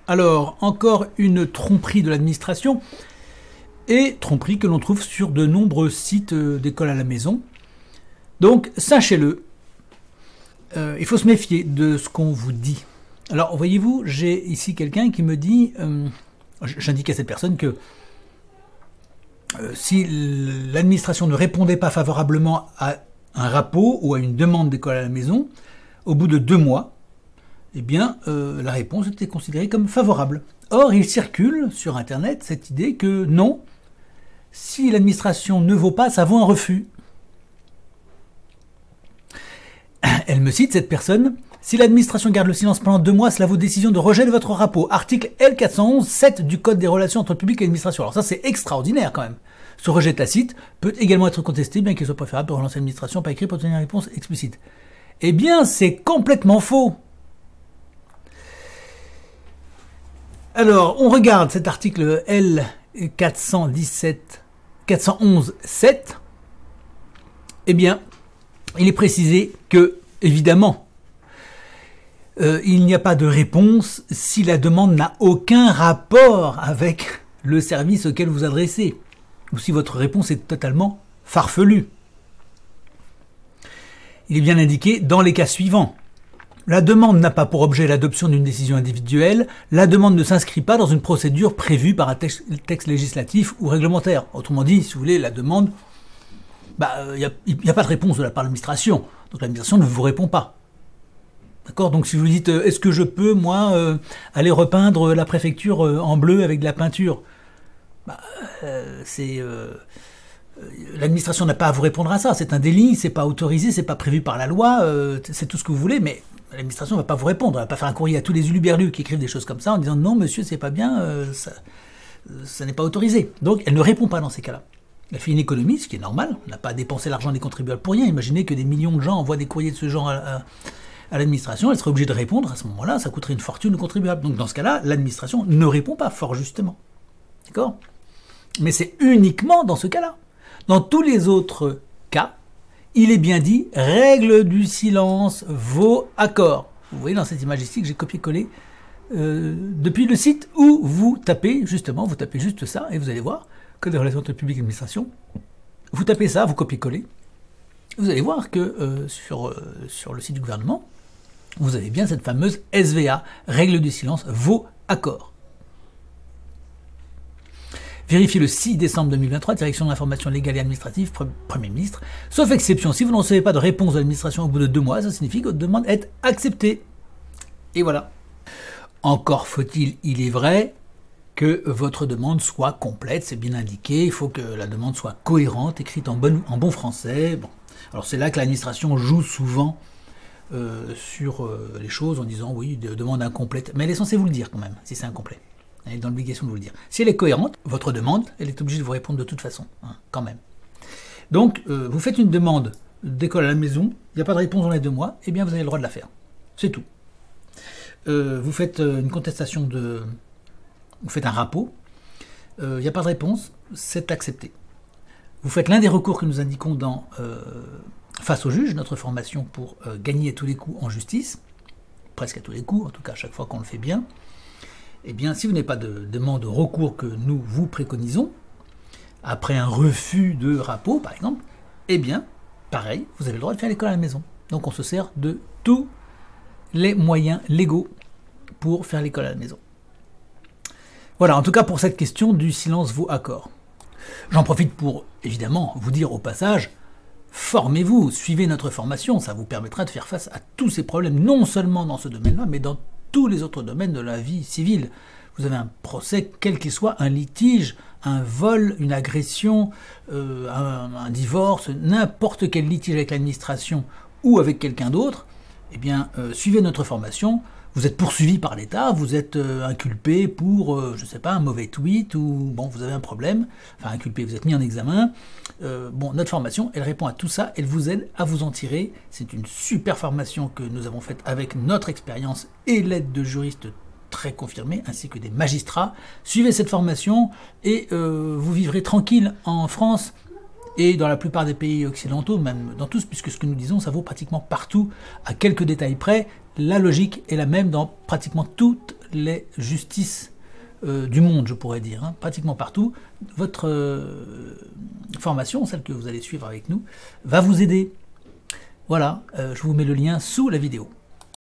Alors, encore une tromperie de l'administration, et tromperie que l'on trouve sur de nombreux sites d'école à la maison. Donc, sachez-le, il faut se méfier de ce qu'on vous dit. Alors, voyez-vous, j'ai ici quelqu'un qui me dit, j'indique à cette personne que si l'administration ne répondait pas favorablement à un rapport ou à une demande d'école à la maison, au bout de 2 mois, eh bien, la réponse était considérée comme favorable. Or, il circule sur Internet cette idée que non, si l'administration ne vaut pas, ça vaut un refus. Elle me cite, cette personne, « Si l'administration garde le silence pendant 2 mois, cela vaut décision de rejet de votre rapport. Article L411-7 du Code des relations entre le public et l'administration. » Alors ça, c'est extraordinaire quand même. Ce rejet tacite peut également être contesté, bien qu'il soit préférable de relancer l'administration par écrit pour obtenir une réponse explicite. Eh bien, c'est complètement faux. Alors, on regarde cet article L411-7. Eh bien, il est précisé que, évidemment, il n'y a pas de réponse si la demande n'a aucun rapport avec le service auquel vous adressez, ou si votre réponse est totalement farfelue. Il est bien indiqué dans les cas suivants. La demande n'a pas pour objet l'adoption d'une décision individuelle, la demande ne s'inscrit pas dans une procédure prévue par un texte législatif ou réglementaire. Autrement dit, si vous voulez, la demande, il n'y a pas de réponse de la part de l'administration, donc l'administration ne vous répond pas. D'accord? Donc si vous dites, est-ce que je peux, moi, aller repeindre la préfecture en bleu avec de la peinture? L'administration n'a pas à vous répondre à ça, c'est un délit, c'est pas autorisé, c'est pas prévu par la loi, c'est tout ce que vous voulez, mais l'administration ne va pas vous répondre, elle va pas faire un courrier à tous les uluberlus qui écrivent des choses comme ça en disant non monsieur c'est pas bien, ça n'est pas autorisé. Donc elle ne répond pas dans ces cas-là. Elle fait une économie, ce qui est normal, on n'a pas à dépenser l'argent des contribuables pour rien. Imaginez que des millions de gens envoient des courriers de ce genre à l'administration, elle serait obligée de répondre, à ce moment-là ça coûterait une fortune aux contribuables. Donc dans ce cas-là, l'administration ne répond pas, fort justement. D'accord? Mais c'est uniquement dans ce cas-là. Dans tous les autres cas, il est bien dit, règle du silence vaut accord. Vous voyez dans cette image ici que j'ai copié-collé depuis le site où vous tapez, justement, vous tapez juste ça, et vous allez voir, Code des relations entre le public et l'administration, vous tapez ça, vous copiez-collez, vous allez voir que sur le site du gouvernement, vous avez bien cette fameuse SVA, règle du silence vaut accord. Vérifiez le 6 décembre 2023, Direction de l'information légale et administrative, Premier ministre. Sauf exception, si vous ne recevez pas de réponse de l'administration au bout de 2 mois, ça signifie que votre demande est acceptée. Et voilà. Encore faut-il, il est vrai, que votre demande soit complète, c'est bien indiqué, il faut que la demande soit cohérente, écrite en bon français. Bon. Alors c'est là que l'administration joue souvent sur les choses en disant oui, demande incomplète, mais elle est censée vous le dire quand même, si c'est incomplet. Elle est dans l'obligation de vous le dire. Si elle est cohérente, votre demande, elle est obligée de vous répondre de toute façon, hein, quand même. Donc, vous faites une demande d'école à la maison, il n'y a pas de réponse dans les 2 mois, eh bien vous avez le droit de la faire. C'est tout. Vous faites une contestation vous faites un rapport, il n'y a pas de réponse, c'est accepté. Vous faites l'un des recours que nous indiquons face au juge, notre formation pour gagner à tous les coups en justice, presque à tous les coups, en tout cas à chaque fois qu'on le fait bien. Eh bien, si vous n'avez pas de demande de recours que nous vous préconisons, après un refus de rapport, par exemple, eh bien, pareil, vous avez le droit de faire l'école à la maison. Donc on se sert de tous les moyens légaux pour faire l'école à la maison. Voilà, en tout cas pour cette question du silence vaut accord. J'en profite pour, évidemment, vous dire au passage, formez-vous, suivez notre formation, ça vous permettra de faire face à tous ces problèmes, non seulement dans ce domaine-là, mais dans tous les autres domaines de la vie civile. Vous avez un procès, quel qu'il soit, un litige, un vol, une agression, un divorce, n'importe quel litige avec l'administration ou avec quelqu'un d'autre, eh bien, suivez notre formation, vous êtes poursuivi par l'État, vous êtes inculpé pour, je ne sais pas, un mauvais tweet, ou bon, vous avez un problème, enfin inculpé, vous êtes mis en examen. Bon, notre formation, elle répond à tout ça, elle vous aide à vous en tirer. C'est une super formation que nous avons faite avec notre expérience et l'aide de juristes très confirmés, ainsi que des magistrats. Suivez cette formation et vous vivrez tranquille en France et dans la plupart des pays occidentaux, même dans tous, puisque ce que nous disons, ça vaut pratiquement partout, à quelques détails près. La logique est la même dans pratiquement toutes les justices du monde, je pourrais dire, hein, pratiquement partout. Votre formation, celle que vous allez suivre avec nous, va vous aider. Voilà, je vous mets le lien sous la vidéo.